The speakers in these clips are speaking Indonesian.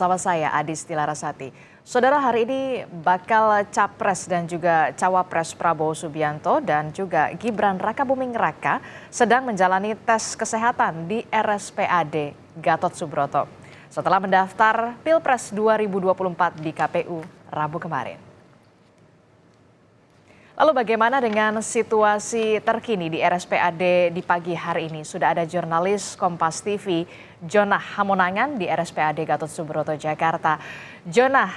Sama saya Adisti Larasati. Saudara, hari ini bakal Capres dan juga Cawapres Prabowo Subianto dan juga Gibran Rakabuming Raka sedang menjalani tes kesehatan di RSPAD Gatot Subroto setelah mendaftar Pilpres 2024 di KPU Rabu kemarin. Lalu bagaimana dengan situasi terkini di RSPAD di pagi hari ini? Sudah ada jurnalis Kompas TV, Jonah Hamonangan di RSPAD Gatot Subroto, Jakarta. Jonah,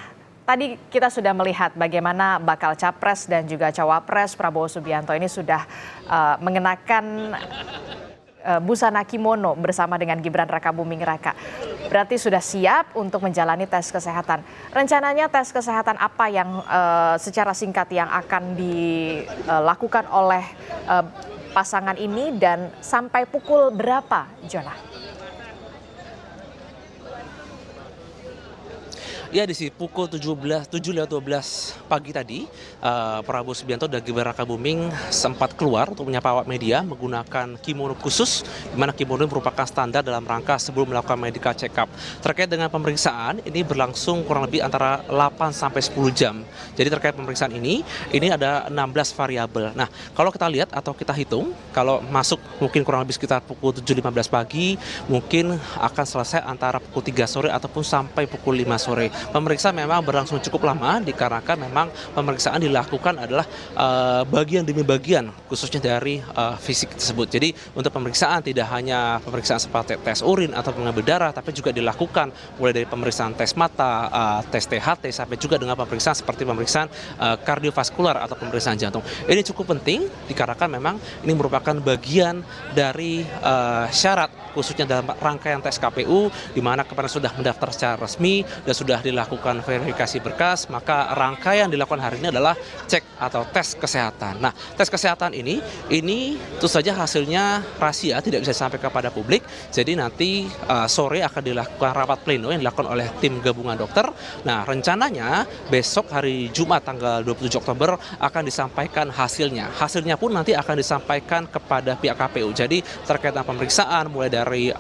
tadi kita sudah melihat bagaimana bakal Capres dan juga Cawapres Prabowo Subianto ini sudah mengenakan busana kimono bersama dengan Gibran Rakabuming Raka. Berarti sudah siap untuk menjalani tes kesehatan. Rencananya tes kesehatan apa yang secara singkat yang akan dilakukan oleh pasangan ini dan sampai pukul berapa, Jonah? Ya, di pukul 7.12 pagi tadi, Prabowo Subianto dan Gibran Rakabuming sempat keluar untuk menyapa awak media menggunakan kimono khusus, di mana kimono merupakan standar dalam rangka sebelum melakukan medical check-up. Terkait dengan pemeriksaan, ini berlangsung kurang lebih antara 8 sampai 10 jam. Jadi terkait pemeriksaan ini ada 16 variabel. Nah, kalau kita lihat atau kita hitung, kalau masuk mungkin kurang lebih sekitar pukul 7.15 pagi, mungkin akan selesai antara pukul 3 sore ataupun sampai pukul 5 sore. Pemeriksaan memang berlangsung cukup lama dikarenakan memang pemeriksaan dilakukan adalah bagian demi bagian khususnya dari fisik tersebut. Jadi untuk pemeriksaan tidak hanya pemeriksaan seperti tes urin atau mengambil darah, tapi juga dilakukan mulai dari pemeriksaan tes mata, tes THT sampai juga dengan pemeriksaan seperti pemeriksaan kardiovaskular atau pemeriksaan jantung. Ini cukup penting dikarenakan memang ini merupakan bagian dari syarat khususnya dalam rangkaian tes KPU, di mana kemarin sudah mendaftar secara resmi dan sudah dilakukan verifikasi berkas, maka rangkaian dilakukan hari ini adalah cek atau tes kesehatan. Nah, tes kesehatan ini tentu saja hasilnya rahasia, tidak bisa disampaikan kepada publik. Jadi nanti sore akan dilakukan rapat pleno yang dilakukan oleh tim gabungan dokter. Nah, rencananya besok hari Jumat tanggal 27 Oktober akan disampaikan hasilnya. Hasilnya pun nanti akan disampaikan kepada pihak KPU. Jadi terkait dengan pemeriksaan mulai dari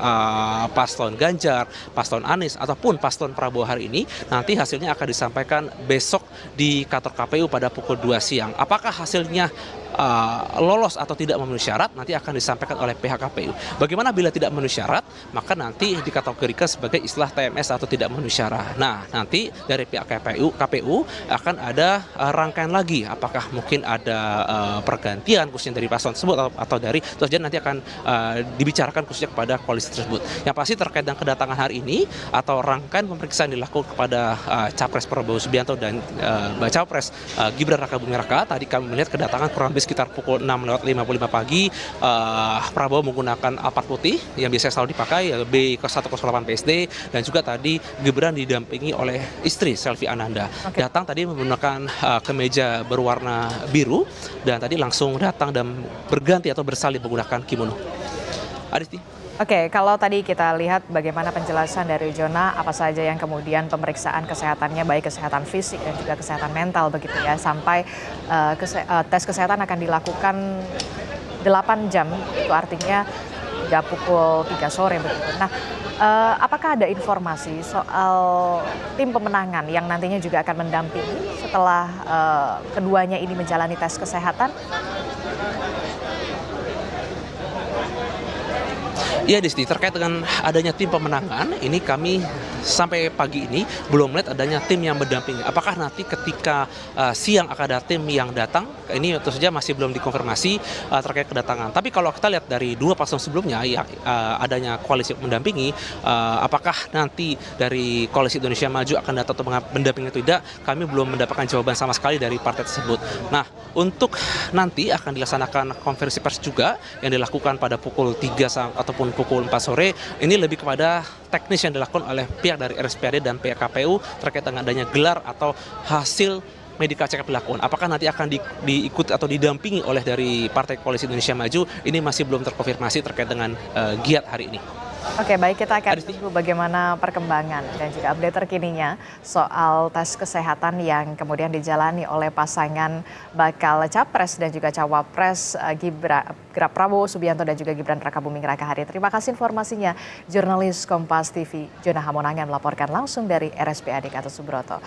paslon Ganjar, paslon Anies ataupun paslon Prabowo hari ini, nanti hasilnya akan disampaikan besok di kantor KPU pada pukul 2 siang. Apakah hasilnya lolos atau tidak memenuhi syarat nanti akan disampaikan oleh pihak KPU. Bagaimana bila tidak memenuhi syarat, maka nanti dikategorikan sebagai istilah TMS atau tidak memenuhi syarat. Nah, nanti dari pihak KPU akan ada rangkaian lagi, apakah mungkin ada pergantian khususnya dari paslon tersebut atau dari itu saja nanti akan dibicarakan khususnya kepada koalisi tersebut. Yang pasti terkait dengan kedatangan hari ini atau rangkaian pemeriksaan dilakukan kepada Capres Prabowo Subianto dan Cawapres Gibran Rakabuming Raka, tadi kami melihat kedatangan kurang lebih sekitar pukul 6.55 pagi. Prabowo menggunakan Alphard putih yang biasanya selalu dipakai, B108 PSD, dan juga tadi Gibran didampingi oleh istri Selvi Ananda. Datang tadi menggunakan kemeja berwarna biru dan tadi langsung datang dan berganti atau bersalin menggunakan kimono. Adisti. Oke, kalau tadi kita lihat bagaimana penjelasan dari Jonah, apa saja yang kemudian pemeriksaan kesehatannya, baik kesehatan fisik dan juga kesehatan mental begitu ya, sampai tes kesehatan akan dilakukan 8 jam, itu artinya hingga pukul 3 sore begitu. Nah, apakah ada informasi soal tim pemenangan yang nantinya juga akan mendampingi setelah keduanya ini menjalani tes kesehatan? Ya, Disti, terkait dengan adanya tim pemenangan, ini kami sampai pagi ini belum melihat adanya tim yang mendampingi. Apakah nanti ketika siang akan ada tim yang datang? Ini tentu saja masih belum dikonfirmasi terkait kedatangan. Tapi kalau kita lihat dari dua paslon sebelumnya, ya adanya koalisi mendampingi, apakah nanti dari koalisi Indonesia Maju akan datang atau mendampingi atau tidak? Kami belum mendapatkan jawaban sama sekali dari partai tersebut. Nah, untuk nanti akan dilaksanakan konferensi pers juga yang dilakukan pada pukul 3 ataupun pukul 4 sore. Ini lebih kepada teknis yang dilakukan oleh pihak dari RSPAD dan pihak KPU terkait dengan adanya gelar atau hasil medical check-up dilakukan. Apakah nanti akan diikuti atau didampingi oleh dari Partai Koalisi Indonesia Maju, ini masih belum terkonfirmasi terkait dengan giat hari ini. Oke, baik, kita akan Adisti. tunggu bagaimana perkembangan dan juga update terkininya soal tes kesehatan yang kemudian dijalani oleh pasangan bakal capres dan juga cawapres Prabowo Subianto dan juga Gibran Rakabuming Raka hari. Terima kasih informasinya, jurnalis Kompas TV Jona Hamonangan melaporkan langsung dari RSPAD Gatot Subroto.